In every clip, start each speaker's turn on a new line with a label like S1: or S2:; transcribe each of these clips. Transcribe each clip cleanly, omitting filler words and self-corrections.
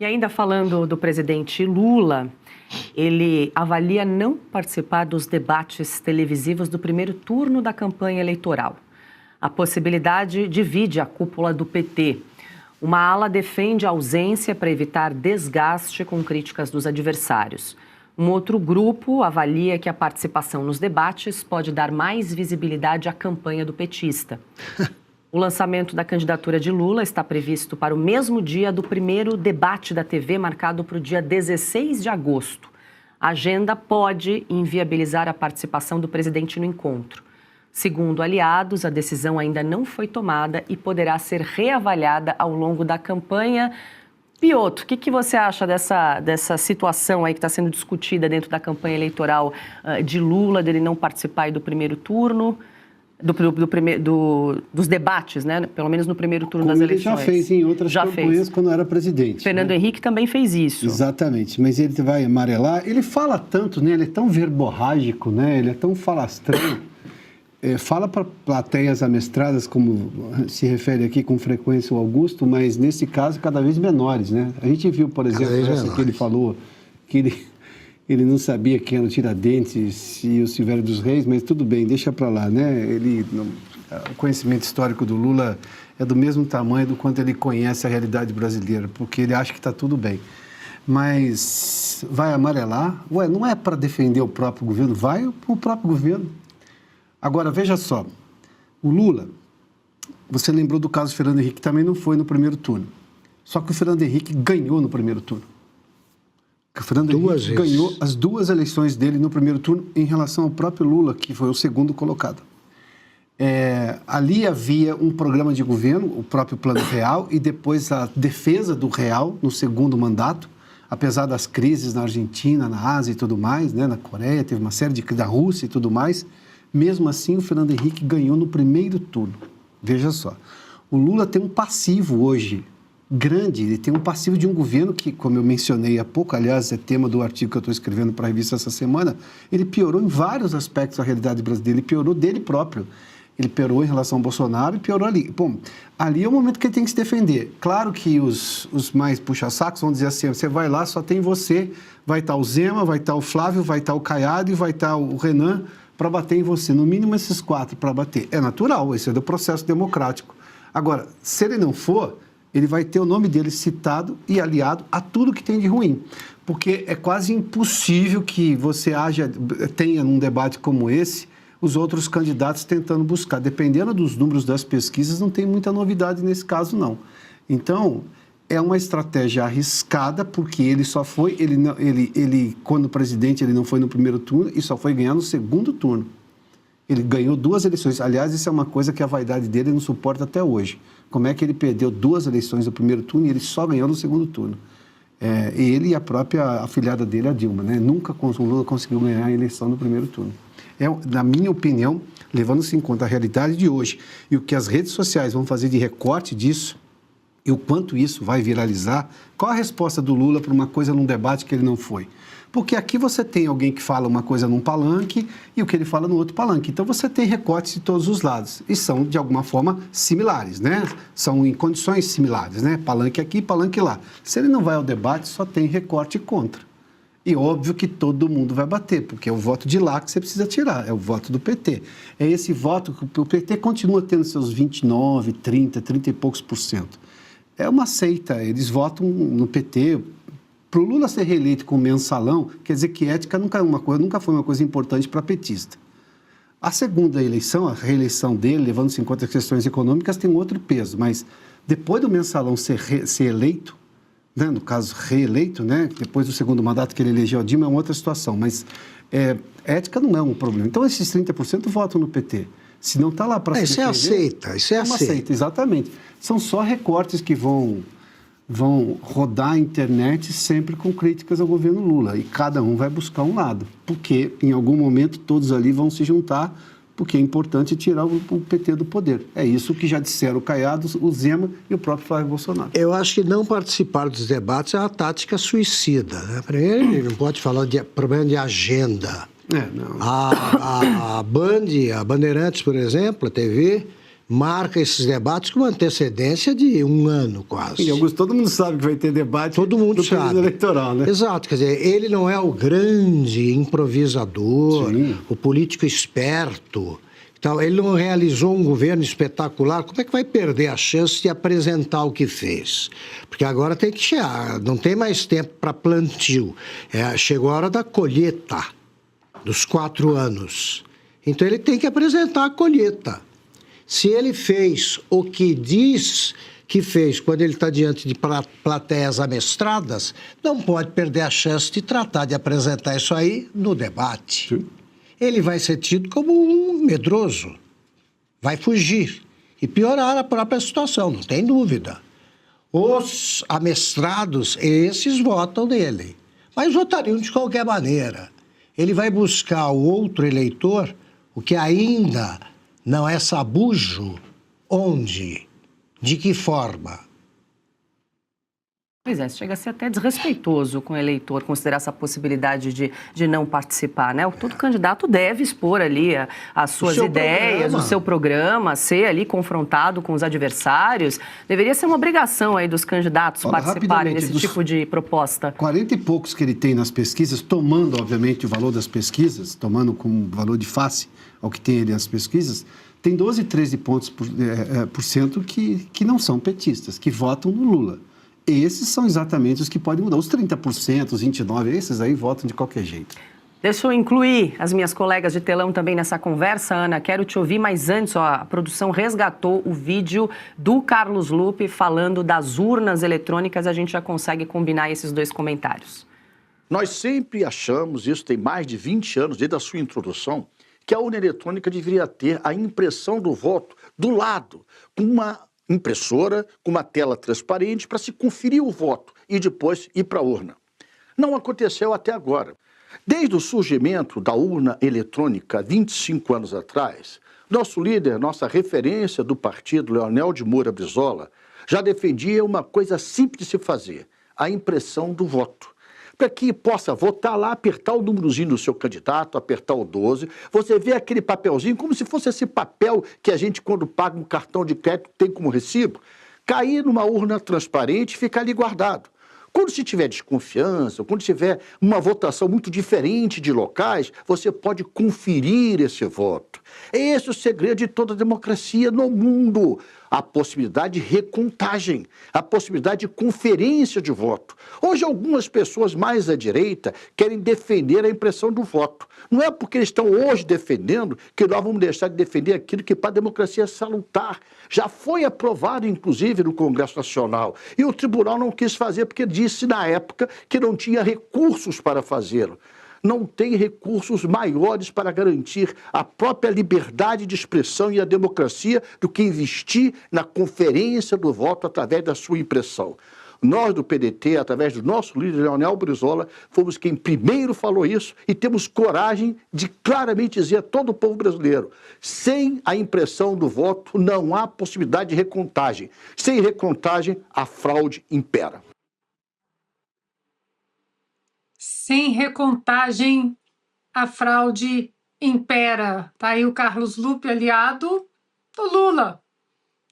S1: E ainda falando do presidente Lula, ele avalia não participar dos debates televisivos do primeiro turno da campanha eleitoral. A possibilidade divide a cúpula do PT. Uma ala defende a ausência para evitar desgaste com críticas dos adversários. Um outro grupo avalia que a participação nos debates pode dar mais visibilidade à campanha do petista. O lançamento da candidatura de Lula está previsto para o mesmo dia do primeiro debate da TV, marcado para o dia 16 de agosto. A agenda pode inviabilizar a participação do presidente no encontro. Segundo aliados, a decisão ainda não foi tomada e poderá ser reavaliada ao longo da campanha. Piotr, o que você acha dessa situação aí que está sendo discutida dentro da campanha eleitoral de Lula, dele não participar aí do primeiro turno? Dos debates, né? Pelo menos no primeiro turno das eleições.
S2: Ele já fez em outras campanhas quando era presidente.
S1: Fernando Henrique também fez isso.
S2: Exatamente, mas ele vai amarelar. Ele fala tanto, né? Ele é tão verborrágico, né? Ele é tão falastrão. Fala para plateias amestradas, como se refere aqui com frequência o Augusto, mas nesse caso cada vez menores, né? A gente viu, por exemplo, essa que ele falou, que ele não sabia quem era o Tiradentes e o Silvério dos Reis, mas tudo bem, deixa para lá, né? O conhecimento histórico do Lula é do mesmo tamanho do quanto ele conhece a realidade brasileira, porque ele acha que está tudo bem. Mas vai amarelar? Ué, não é para defender o próprio governo, vai para o próprio governo. Agora, veja só, o Lula, você lembrou do caso do Fernando Henrique, que também não foi no primeiro turno. Só que o Fernando Henrique ganhou no primeiro turno. O Fernando Henrique ganhou as duas eleições dele no primeiro turno em relação ao próprio Lula, que foi o segundo colocado. Ali havia um programa de governo, o próprio Plano Real, e depois a defesa do Real no segundo mandato, apesar das crises na Argentina, na Ásia e tudo mais, né, na Coreia, teve uma série da Rússia e tudo mais. Mesmo assim, o Fernando Henrique ganhou no primeiro turno. Veja só, o Lula tem um passivo hoje grande, ele tem um passivo de um governo que, como eu mencionei há pouco, aliás, é tema do artigo que eu estou escrevendo para a revista essa semana, ele piorou em vários aspectos a realidade brasileira, ele piorou dele próprio. Ele piorou em relação ao Bolsonaro e piorou ali. Bom, ali é o momento que ele tem que se defender. Claro que os mais puxa-sacos vão dizer assim, você vai lá, só tem você, vai estar o Zema, vai estar o Flávio, vai estar o Caiado e vai estar o Renan para bater em você. No mínimo esses 4 para bater. É natural, esse é do processo democrático. Agora, se ele não for, ele vai ter o nome dele citado e aliado a tudo que tem de ruim. Porque é quase impossível que você tenha num debate como esse os outros candidatos tentando buscar. Dependendo dos números das pesquisas, não tem muita novidade nesse caso, não. Então, é uma estratégia arriscada, porque ele só foi, quando presidente, ele não foi no primeiro turno e só foi ganhar no segundo turno. Ele ganhou 2 eleições. Aliás, isso é uma coisa que a vaidade dele não suporta até hoje. Como é que ele perdeu 2 eleições no primeiro turno e ele só ganhou no segundo turno? Ele e a própria afilhada dele, a Dilma, né? Nunca o Lula conseguiu ganhar a eleição no primeiro turno. Na minha opinião, levando-se em conta a realidade de hoje e o que as redes sociais vão fazer de recorte disso, e o quanto isso vai viralizar, qual a resposta do Lula para uma coisa num debate que ele não foi? Porque aqui você tem alguém que fala uma coisa num palanque e o que ele fala no outro palanque. Então você tem recortes de todos os lados e são, de alguma forma, similares, né? São em condições similares, né? Palanque aqui, palanque lá. Se ele não vai ao debate, só tem recorte contra. E óbvio que todo mundo vai bater, porque é o voto de lá que você precisa tirar, é o voto do PT. É esse voto que o PT continua tendo seus 29, 30 e poucos %. É uma seita, eles votam no PT. Para o Lula ser reeleito com mensalão, quer dizer que ética nunca foi uma coisa importante para petista. A segunda eleição, a reeleição dele, levando-se em conta as questões econômicas, tem um outro peso, mas depois do mensalão ser eleito, né, no caso reeleito, né, depois do segundo mandato que ele elegeu a Dilma, é uma outra situação, mas ética não é um problema. Então esses 30% votam no PT. Se não está lá para se defender...
S3: Isso é
S2: uma seita, exatamente. São só recortes que vão rodar a internet sempre com críticas ao governo Lula. E cada um vai buscar um lado. Porque, em algum momento, todos ali vão se juntar, porque é importante tirar o PT do poder. É isso que já disseram o Caiado, o Zema e o próprio Flávio Bolsonaro.
S3: Eu acho que não participar dos debates é uma tática suicida, né? Primeiro, ele não pode falar de problema de agenda.
S2: Não.
S3: A Band, a Bandeirantes, por exemplo, a TV, marca esses debates com uma antecedência de 1 ano quase.
S2: E, Augusto, todo mundo sabe que vai ter debate
S3: Todo mundo
S2: do período
S3: sabe.
S2: eleitoral, né?
S3: Exato, quer dizer, ele não é o grande improvisador,
S2: Sim.
S3: o político esperto. Então, ele não realizou um governo espetacular. Como é que vai perder a chance de apresentar o que fez? Porque agora tem que chegar, não tem mais tempo para plantio. Chegou a hora da colheita dos 4 anos. Então, ele tem que apresentar a colheita. Se ele fez o que diz que fez quando ele está diante de plateias amestradas, não pode perder a chance de tratar de apresentar isso aí no debate.
S2: Sim.
S3: Ele vai ser tido como um medroso, vai fugir e piorar a própria situação, não tem dúvida. Os amestrados, esses votam nele, mas votariam de qualquer maneira. Ele vai buscar o outro eleitor, o que ainda não é sabujo, onde, de que forma?
S1: Pois é, chega a ser até desrespeitoso com o eleitor considerar essa possibilidade de não participar, né? Todo candidato deve expor ali as suas ideias, o seu programa, ser ali confrontado com os adversários. Deveria ser uma obrigação aí dos candidatos participarem desse tipo de proposta.
S2: 40 e poucos que ele tem nas pesquisas, tomando, obviamente, o valor das pesquisas, tomando como valor de face ao que tem ele nas pesquisas, tem 12, 13 pontos por cento que não são petistas, que votam no Lula. Esses são exatamente os que podem mudar. Os 30%, os 29%, esses aí votam de qualquer jeito.
S1: Deixa eu incluir as minhas colegas de telão também nessa conversa, Ana. Quero te ouvir, mas antes, a produção resgatou o vídeo do Carlos Lupe falando das urnas eletrônicas. A gente já consegue combinar esses 2 comentários.
S4: Nós sempre achamos, isso tem mais de 20 anos, desde a sua introdução, que a urna eletrônica deveria ter a impressão do voto do lado, com uma impressora, com uma tela transparente para se conferir o voto e depois ir para a urna. Não aconteceu até agora. Desde o surgimento da urna eletrônica 25 anos atrás, nosso líder, nossa referência do partido, Leonel de Moura Brizola, já defendia uma coisa simples de se fazer, a impressão do voto. Para que possa votar lá, apertar o númerozinho do seu candidato, apertar o 12, você vê aquele papelzinho, como se fosse esse papel que a gente, quando paga um cartão de crédito, tem como recibo, cair numa urna transparente e ficar ali guardado. Quando se tiver desconfiança, quando tiver uma votação muito diferente de locais, você pode conferir esse voto. É esse o segredo de toda a democracia no mundo. A possibilidade de recontagem, a possibilidade de conferência de voto. Hoje, algumas pessoas mais à direita querem defender a impressão do voto. Não é porque eles estão hoje defendendo que nós vamos deixar de defender aquilo que para a democracia é salutar. Já foi aprovado, inclusive, no Congresso Nacional. E o tribunal não quis fazer porque disse, na época, que não tinha recursos para fazê-lo. Não tem recursos maiores para garantir a própria liberdade de expressão e a democracia do que investir na conferência do voto através da sua impressão. Nós do PDT, através do nosso líder Leonel Brizola, fomos quem primeiro falou isso e temos coragem de claramente dizer a todo o povo brasileiro, sem a impressão do voto não há possibilidade de recontagem. Sem recontagem, a fraude impera.
S5: Sem recontagem, a fraude impera. Está aí o Carlos Lupe, aliado do Lula,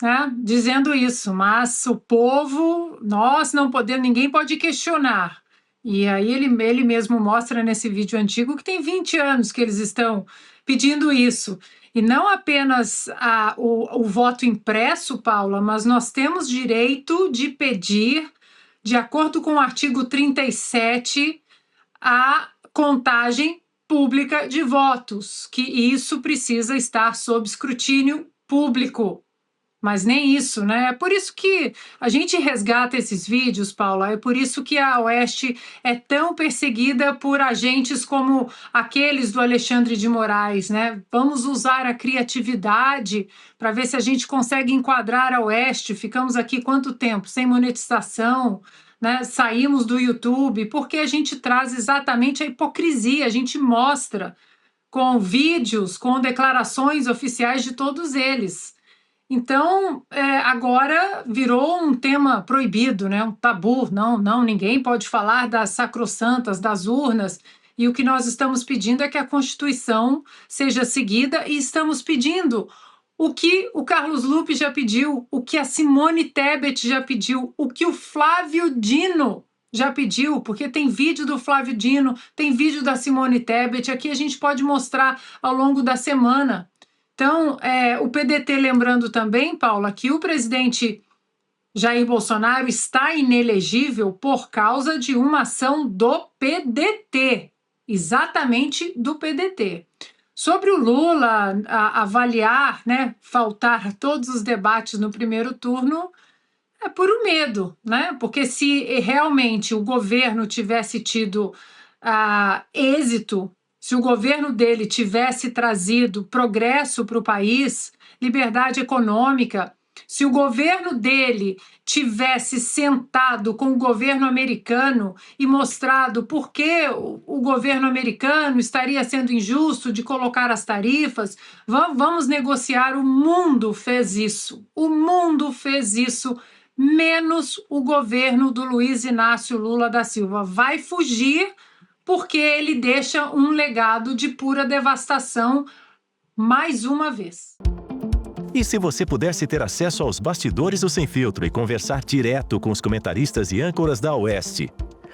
S5: né, dizendo isso. Mas o povo, nós não podemos, ninguém pode questionar. E aí ele mesmo mostra nesse vídeo antigo que tem 20 anos que eles estão pedindo isso. E não apenas o voto impresso, Paula, mas nós temos direito de pedir, de acordo com o artigo 37, a contagem pública de votos, que isso precisa estar sob escrutínio público. Mas nem isso, né? É por isso que a gente resgata esses vídeos, Paula, é por isso que a Oeste é tão perseguida por agentes como aqueles do Alexandre de Moraes, né? Vamos usar a criatividade para ver se a gente consegue enquadrar a Oeste. Ficamos aqui quanto tempo? Sem monetização, né? Saímos do YouTube, porque a gente traz exatamente a hipocrisia, a gente mostra com vídeos, com declarações oficiais de todos eles. Então, agora virou um tema proibido, né? Um tabu. Não, ninguém pode falar das sacrossantas, das urnas. E o que nós estamos pedindo é que a Constituição seja seguida e estamos pedindo o que o Carlos Lupe já pediu, o que a Simone Tebet já pediu, o que o Flávio Dino já pediu, porque tem vídeo do Flávio Dino, tem vídeo da Simone Tebet, aqui a gente pode mostrar ao longo da semana. Então, o PDT, lembrando também, Paula, que o presidente Jair Bolsonaro está inelegível por causa de uma ação do PDT, exatamente do PDT. Sobre o Lula avaliar, né, faltar todos os debates no primeiro turno, é puro medo, né? Porque se realmente o governo tivesse tido êxito, se o governo dele tivesse trazido progresso para o país, liberdade econômica, se o governo dele tivesse sentado com o governo americano e mostrado por que o governo americano estaria sendo injusto de colocar as tarifas, vamos negociar. O mundo fez isso. O mundo fez isso, menos o governo do Luiz Inácio Lula da Silva. Vai fugir porque ele deixa um legado de pura devastação mais uma vez.
S6: E se você pudesse ter acesso aos bastidores do Sem Filtro e conversar direto com os comentaristas e âncoras da Oeste?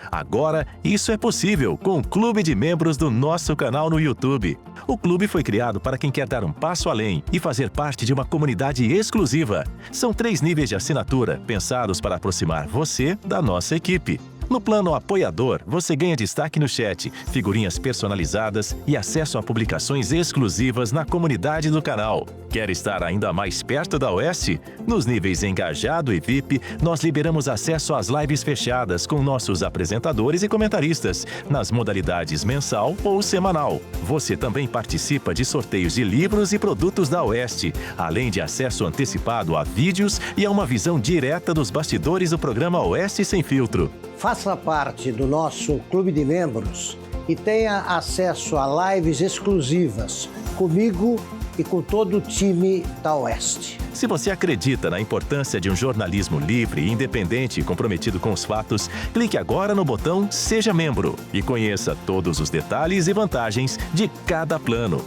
S6: Agora, isso é possível com o Clube de Membros do nosso canal no YouTube. O clube foi criado para quem quer dar um passo além e fazer parte de uma comunidade exclusiva. São 3 níveis de assinatura, pensados para aproximar você da nossa equipe. No plano apoiador, você ganha destaque no chat, figurinhas personalizadas e acesso a publicações exclusivas na comunidade do canal. Quer estar ainda mais perto da Oeste? Nos níveis Engajado e VIP, nós liberamos acesso às lives fechadas com nossos apresentadores e comentaristas, nas modalidades mensal ou semanal. Você também participa de sorteios de livros e produtos da Oeste, além de acesso antecipado a vídeos e a uma visão direta dos bastidores do programa Oeste Sem Filtro.
S3: Faça parte do nosso clube de membros e tenha acesso a lives exclusivas comigo e com todo o time da Oeste.
S6: Se você acredita na importância de um jornalismo livre, independente e comprometido com os fatos, clique agora no botão Seja Membro e conheça todos os detalhes e vantagens de cada plano.